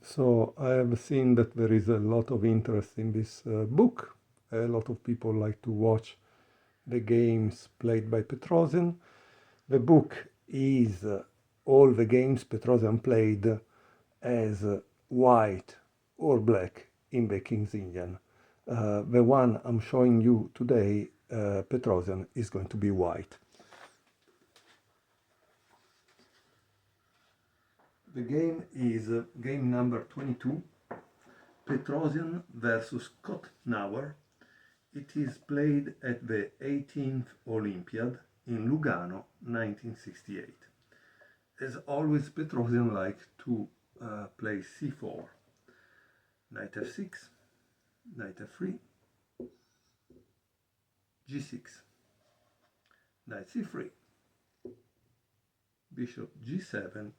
So I have seen that there is a lot of interest in this book. A lot of people like to watch the games played by Petrosian. The book is all the games Petrosian played as white or black in the King's Indian. The one I'm showing you today, Petrosian, is going to be white. The game is game number 22, Petrosian versus Scott Nauer. It is played at the 18th Olympiad in Lugano, 1968. As always, Petrosian liked to play c4, knight f6, knight f3, g6, knight c3, bishop g7,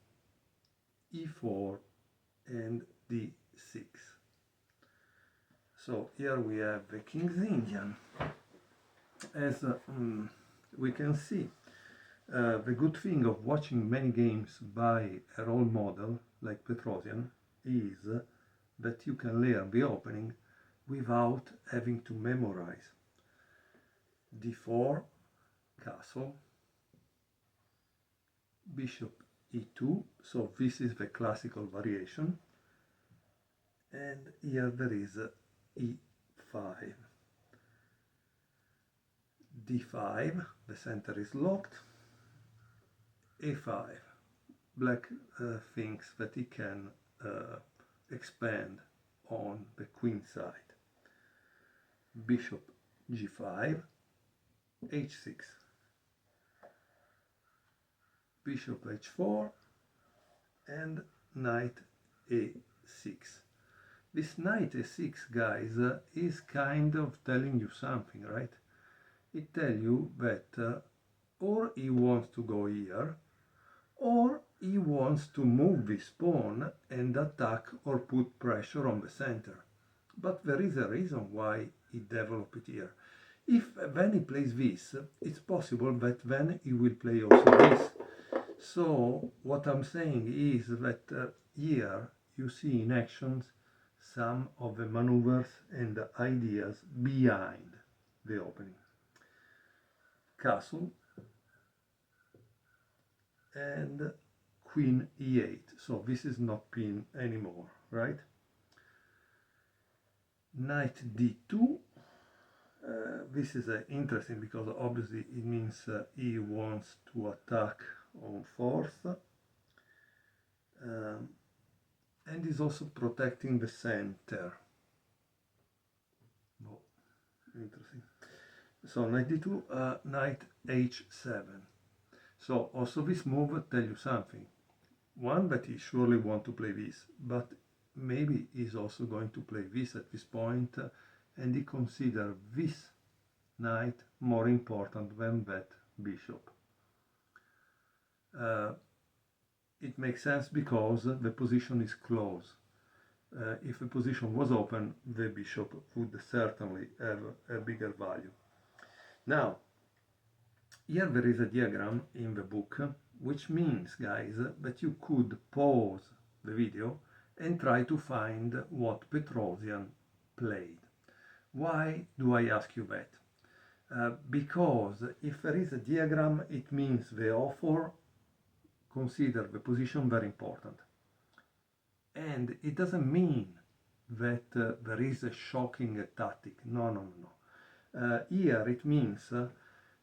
e4, and d6. So here we have the King's Indian. As we can see, the good thing of watching many games by a role model like Petrosian is that you can learn the opening without having to memorize. d4, castle, bishop e2, so this is the classical variation, and here there is e5, d5, the center is locked, a5, black thinks that he can expand on the queen side, bishop g5, h6, bishop h4, and knight a6. This knight a6, guys, is kind of telling you something, right? It tells you that or he wants to go here, or he wants to move this pawn and attack or put pressure on the center. But there is a reason why he developed it here. If when he plays this, it's possible that then he will play also this. So what I'm saying is that here you see in actions some of the maneuvers and the ideas behind the opening. Castle and queen e8. So this is not pin anymore, right? Knight d2. This is interesting because obviously it means he wants to attack on fourth, and is also protecting the center. Oh, interesting. So knight d2, knight h7. So also this move tell you something. One, that he surely want to play this, but maybe he's also going to play this at this point, and he consider this knight more important than that bishop. It makes sense because the position is close. If the position was open, the bishop would certainly have a bigger value. Now, here there is a diagram in the book, which means, guys, that you could pause the video and try to find what Petrosian played. Why do I ask you that? Because if there is a diagram, it means the author consider the position very important. And it doesn't mean that there is a shocking tactic. No. Here it means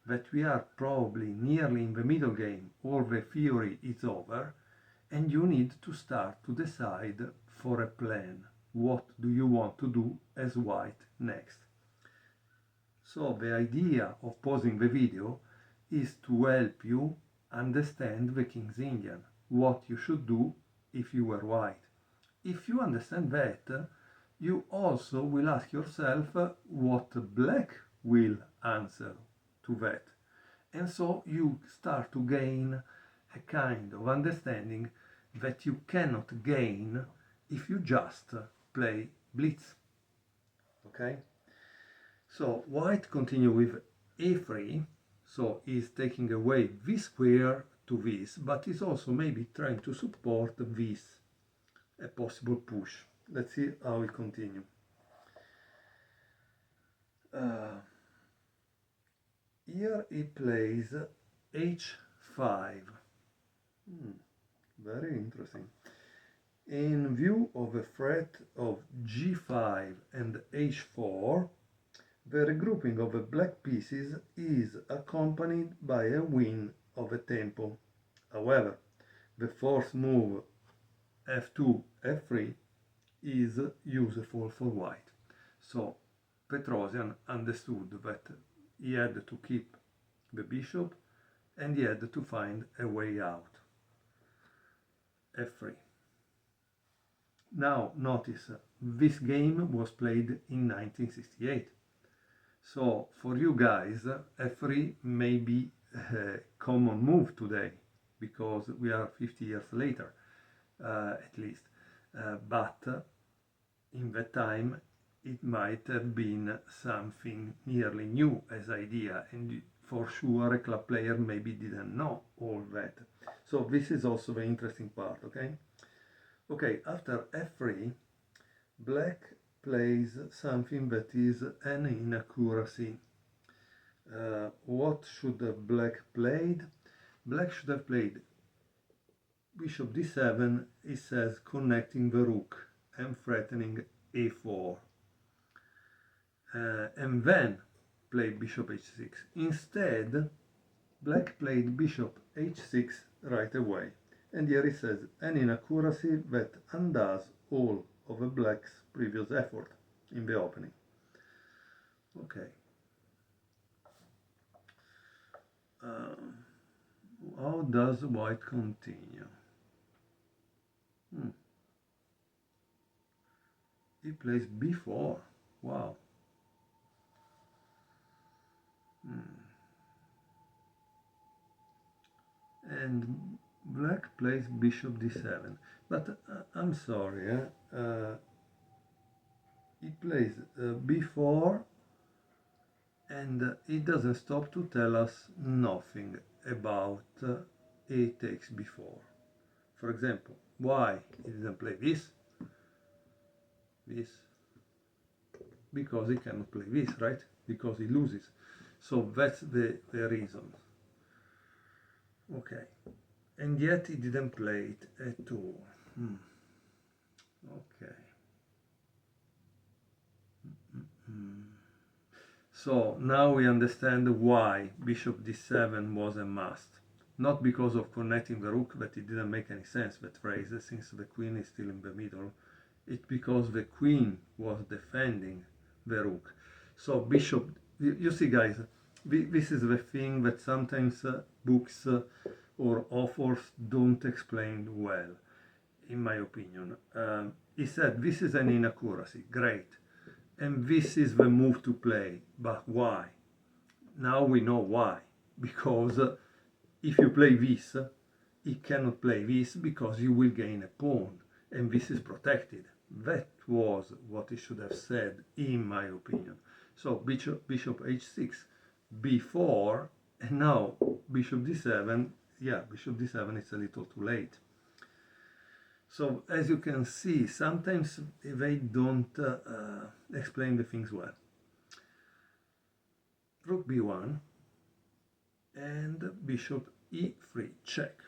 that we are probably nearly in the middle game, or the theory is over, and you need to start to decide for a plan. What do you want to do as white next? So the idea of pausing the video is to help you understand the King's Indian, what you should do if you were white. If you understand that, you also will ask yourself what black will answer to that. And so you start to gain a kind of understanding that you cannot gain if you just play blitz. Okay? So white continue with a3, so is taking away this square to this, but is also maybe trying to support this a possible push. Let's see how we continue. Here he plays h5. Very interesting. In view of a threat of g5 and h4, the regrouping of the black pieces is accompanied by a win of a tempo. However, the fourth move f2, f3 is useful for white. So Petrosian understood that he had to keep the bishop and he had to find a way out. f3. Now notice, this game was played in 1968. So for you guys, f3 may be a common move today, because we are 50 years later, at least. But in that time, it might have been something nearly new as idea, and for sure a club player maybe didn't know all that. So this is also the interesting part, okay? Okay, after f3, black plays something that is an inaccuracy. What should black played? Black should have played bishop d7, it says connecting the rook and threatening a4. And then played bishop h6. Instead, black played bishop h6 right away. And here it says an inaccuracy that undoes all of a black's previous effort in the opening. Okay. How does white continue? He plays b4. Wow. And black plays bishop d7. But I'm sorry, he plays b4, and it doesn't stop to tell us nothing about a takes b4. For example, why he didn't play this? Because he cannot play this, right? Because he loses. So that's the reason. Okay. And yet he didn't play it at all. Okay. So now we understand why bishop d7 was a must. Not because of connecting the rook, that it didn't make any sense, that phrase, since the queen is still in the middle. It's because the queen was defending the rook. So bishop, you see guys, this is the thing that sometimes books or authors don't explain well, in my opinion. He said this is an inaccuracy, great, and this is the move to play, but why? Now we know why, because if you play this, he cannot play this because you will gain a pawn, and this is protected. That was what he should have said, in my opinion. So bishop h6, b4, and now bishop d7. Yeah, bishop d7 is a little too late. So as you can see, sometimes they don't explain the things well. Rook b1 and bishop e3 check.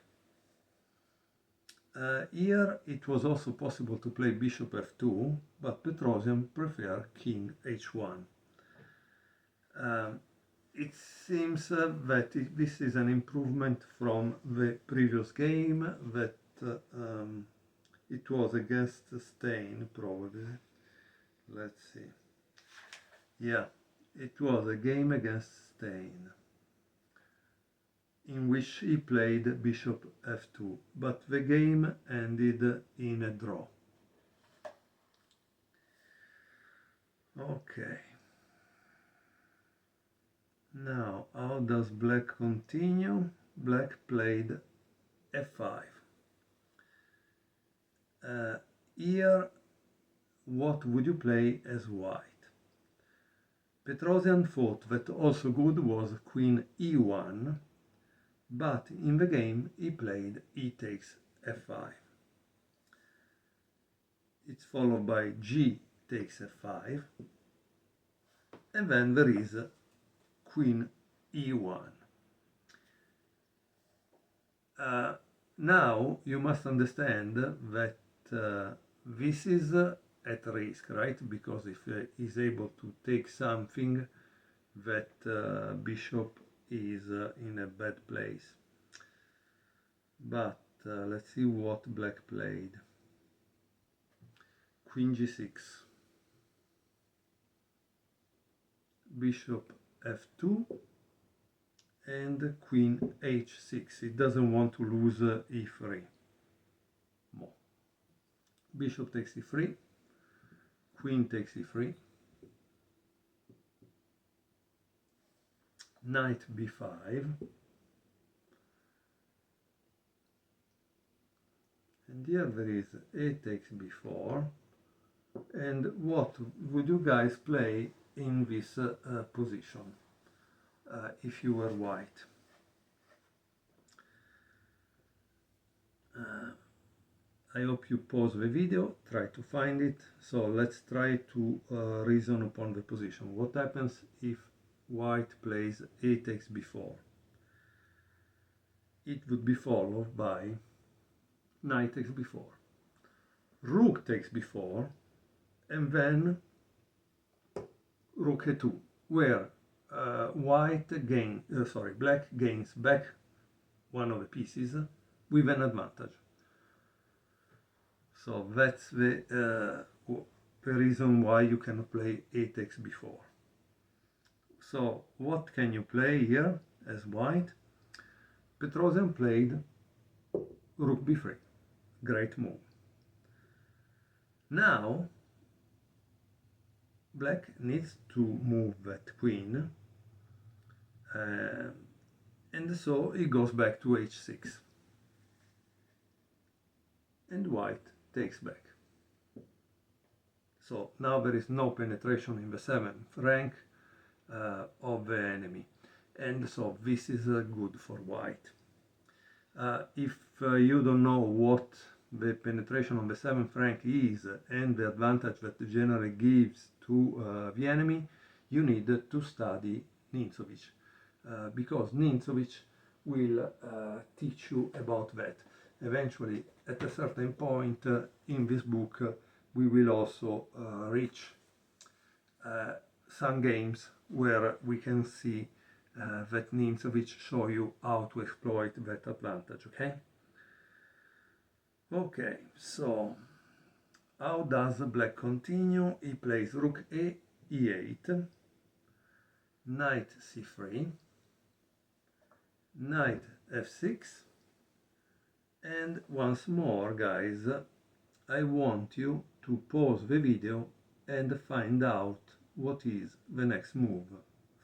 Here it was also possible to play bishop f2, but Petrosian preferred king h1. It seems that this is an improvement from the previous game, that it was against Stein, probably. Let's see. Yeah, it was a game against Stein, in which he played bishop f2, but the game ended in a draw. Okay. Now, how does black continue? Black played f5. Here, what would you play as white? Petrosian thought that also good was queen e1, but in the game he played e takes f5. It's followed by G takes F5, and then there is Queen E1. Now you must understand that this is at risk, right? Because if he's able to take something, that bishop is in a bad place. But let's see what black played. Queen G6, bishop F2, and Queen H6. It doesn't want to lose E3 more. Bishop takes E3, Queen takes E3, Knight B5, and here there is A takes B4. And what would you guys play in this position if you were white? I hope you pause the video, try to find it. So let's try to reason upon the position. What happens if white plays A takes B4? It would be followed by Knight takes B4, Rook takes B4, and then Rook A2, where black gains back one of the pieces with an advantage. So that's the reason why you cannot play A takes B4. So what can you play here as white? Petrosian played Rook B3, great move. Now black needs to move that queen, and so he goes back to H6, and white takes back. So now there is no penetration in the 7th rank of the enemy, and so this is good for white. If you don't know what the penetration on the 7th rank is and the advantage that generally gives to the enemy, you need to study Nintsovich, because Nintsovich will teach you about that. Eventually, at a certain point in this book, we will also reach some games where we can see that Nintsovich show you how to exploit that advantage, okay? Okay, so how does black continue? He plays Rook A, E8, Knight C3, Knight F6, and once more, guys, I want you to pause the video and find out what is the next move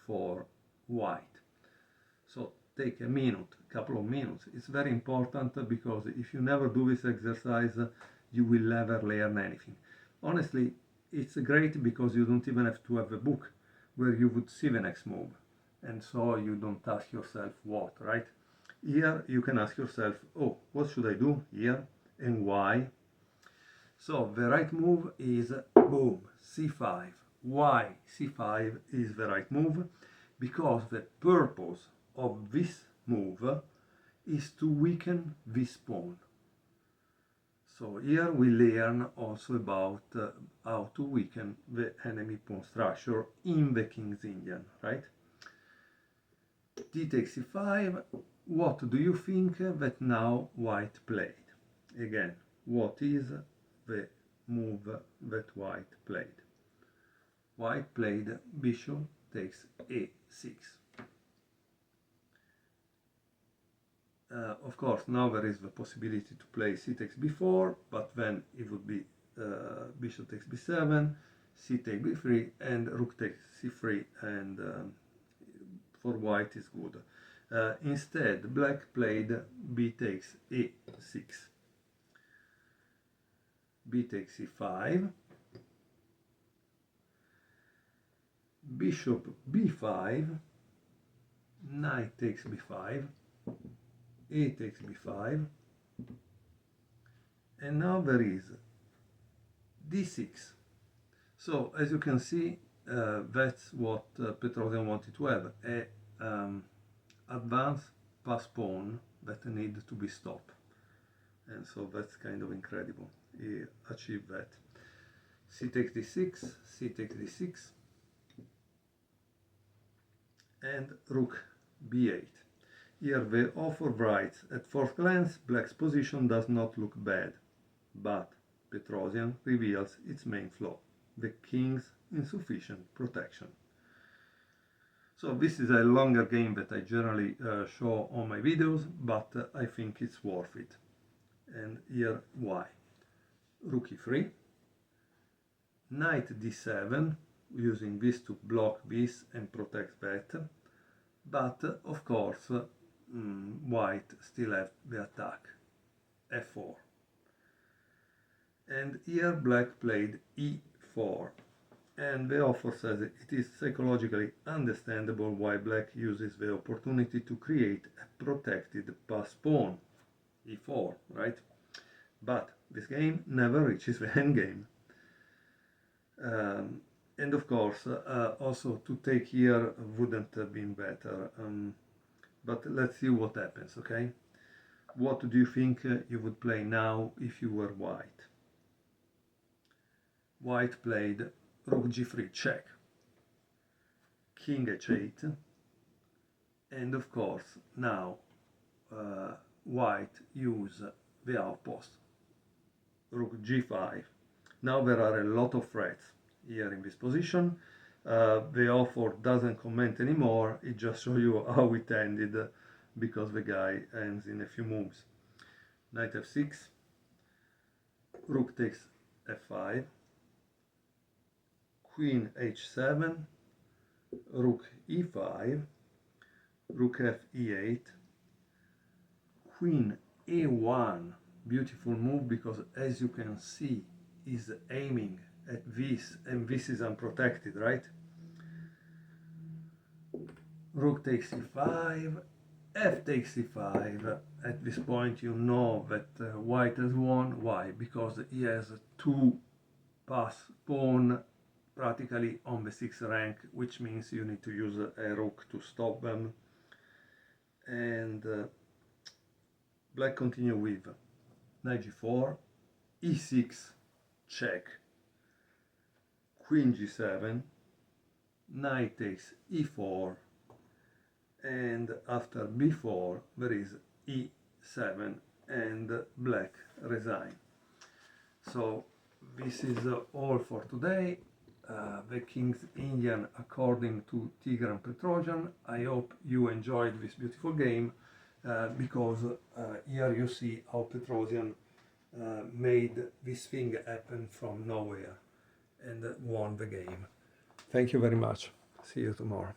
for white. So take a minute, a couple of minutes. It's very important, because if you never do this exercise, you will never learn anything. Honestly, it's great because you don't even have to have a book where you would see the next move, and so you don't ask yourself what, right? Here you can ask yourself, oh, what should I do here and why? So the right move is boom, C5. Why C5 is the right move? Because the purpose of this move is to weaken this pawn. So here we learn also about how to weaken the enemy pawn structure in the King's Indian, right? D takes C5. What do you think that now white played? Again, what is the move that white played? White played bishop takes A6. Of course, now there is the possibility to play C takes B4, but then it would be bishop takes B7, C takes B3, and rook takes C3, and for white is good. Instead, black played B takes A6, B takes C5, bishop B5, knight takes B5, A takes B5, and now there is d6. So as you can see, that's what Petrosian wanted to have, a advanced pass pawn that need to be stopped. And so that's kind of incredible. He achieved that. C takes d6, c takes d6, and rook b8. Here the author writes, at first glance, black's position does not look bad, but Petrosian reveals its main flaw, the king's insufficient protection. So this is a longer game that I generally show on my videos, but I think it's worth it. And here why. Rook e3, knight d7, using this to block this and protect that, but of course white still have the attack, f4. And here black played e4, and the author says it is psychologically understandable why black uses the opportunity to create a protected pass pawn, e4, right? But this game never reaches the endgame. And of course, also to take here wouldn't have been better. But let's see what happens, okay? What do you think you would play now if you were white? White played rook g3 check, king h8, and of course now white use the outpost, rook g5. Now there are a lot of threats here in this position. The author doesn't comment anymore, it just shows you how it ended because the guy ends in a few moves. Knight f6, rook takes f5, queen h7, rook e5, rook f e8, queen a1, beautiful move because as you can see is aiming at this, and this is unprotected, right? Rook takes e5, f takes e5. At this point you know that white has won. Why? Because he has two pass pawn practically on the 6th rank, which means you need to use a rook to stop them. And black continue with knight g4, e6 check, queen g7, knight takes e4, and after b4 there is e7 and black resign. So this is all for today. The King's Indian according to Tigran Petrosian. I hope you enjoyed this beautiful game because here you see how Petrosian made this thing happen from nowhere and won the game. Thank you very much. See you tomorrow.